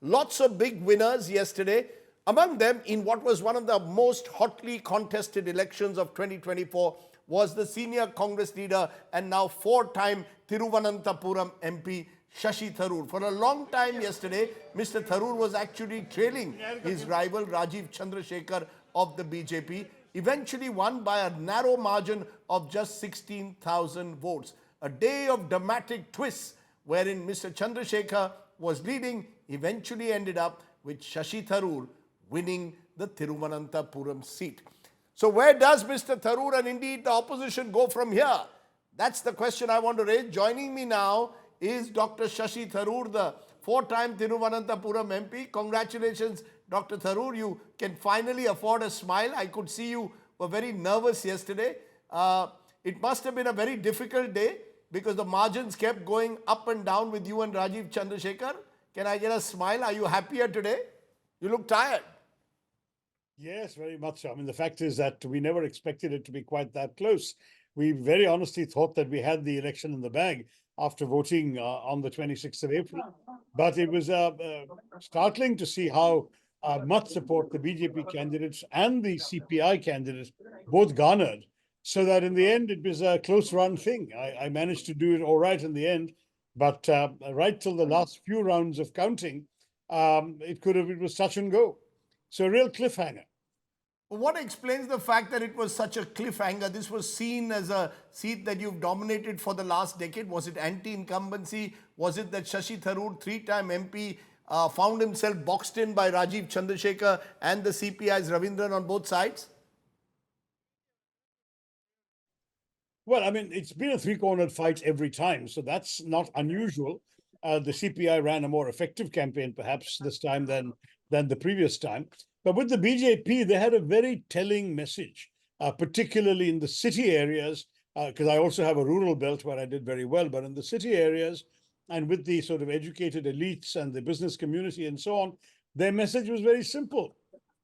Lots of big winners yesterday. Among them, in what was one of the most hotly contested elections of 2024, was the senior Congress leader and now four-time Thiruvananthapuram MP Shashi Tharoor. For a long time yesterday, Mr. Tharoor was actually trailing his rival Rajeev Chandrasekhar of the BJP, eventually won by a narrow margin of just 16,000 votes. A day of dramatic twists wherein Mr. Chandrasekhar was leading eventually ended up with Shashi Tharoor winning the Thiruvananthapuram seat. So where does Mr. Tharoor and indeed the opposition go from here? That's the question I want to raise. Joining me now is Dr. Shashi Tharoor, the four-time Thiruvananthapuram MP. Congratulations, Dr. Tharoor. You can finally afford a smile. I could see you were very nervous yesterday. It must have been a very difficult day because the margins kept going up and down with you and Rajeev Chandrasekhar. Can I get a smile? Are you happier today? You look tired. Yes, very much so. I mean, the fact is that we never expected it to be quite that close. We very honestly thought that we had the election in the bag after voting on the 26th of April. But it was startling to see how much support the BJP candidates and the CPI candidates both garnered, so that in the end it was a close run thing. I managed to do it all right in the end, but right till the last few rounds of counting, it was touch and go. So a real cliffhanger. What explains the fact that it was such a cliffhanger? This was seen as a seat that you've dominated for the last decade. Was it anti-incumbency? Was it that Shashi Tharoor, three-time MP, found himself boxed in by Rajeev Chandrasekhar and the CPI's Ravindran on both sides? Well, I mean, it's been a three-cornered fight every time, so that's not unusual. The CPI ran a more effective campaign, perhaps this time than the previous time. But with the BJP, they had a very telling message, particularly in the city areas, because I also have a rural belt where I did very well, but in the city areas and with the sort of educated elites and the business community and so on, their message was very simple.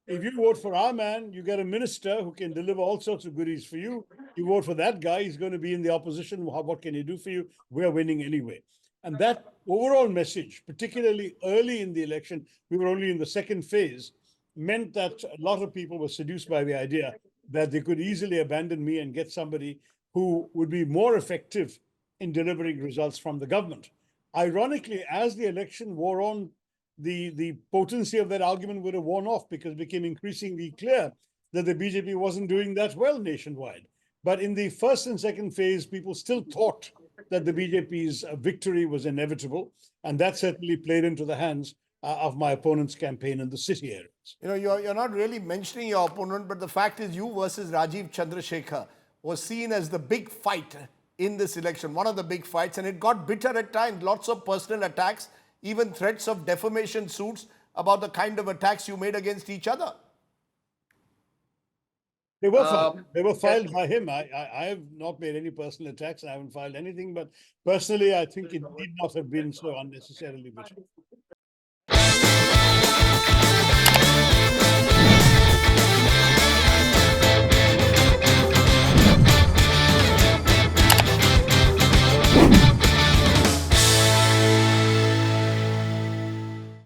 If you vote for our man, you get a minister who can deliver all sorts of goodies for you. You vote for that guy, he's going to be in the opposition. What can he do for you? We're winning anyway. And that overall message, particularly early in the election, we were only in the second phase, meant that a lot of people were seduced by the idea that they could easily abandon me and get somebody who would be more effective in delivering results from the government. Ironically, as the election wore on, the potency of that argument would have worn off because it became increasingly clear that the BJP wasn't doing that well nationwide. But in the first and second phase, people still thought that the BJP's victory was inevitable. And that certainly played into the hands of my opponent's campaign in the city areas. You know, you're not really mentioning your opponent, but the fact is you versus Rajeev Chandrasekhar was seen as the big fight in this election, one of the big fights, and it got bitter at times, lots of personal attacks, even threats of defamation suits about the kind of attacks you made against each other. They were filed. They were filed by him. I have not made any personal attacks. I haven't filed anything, but personally, I think it need not have been so unnecessarily bitter.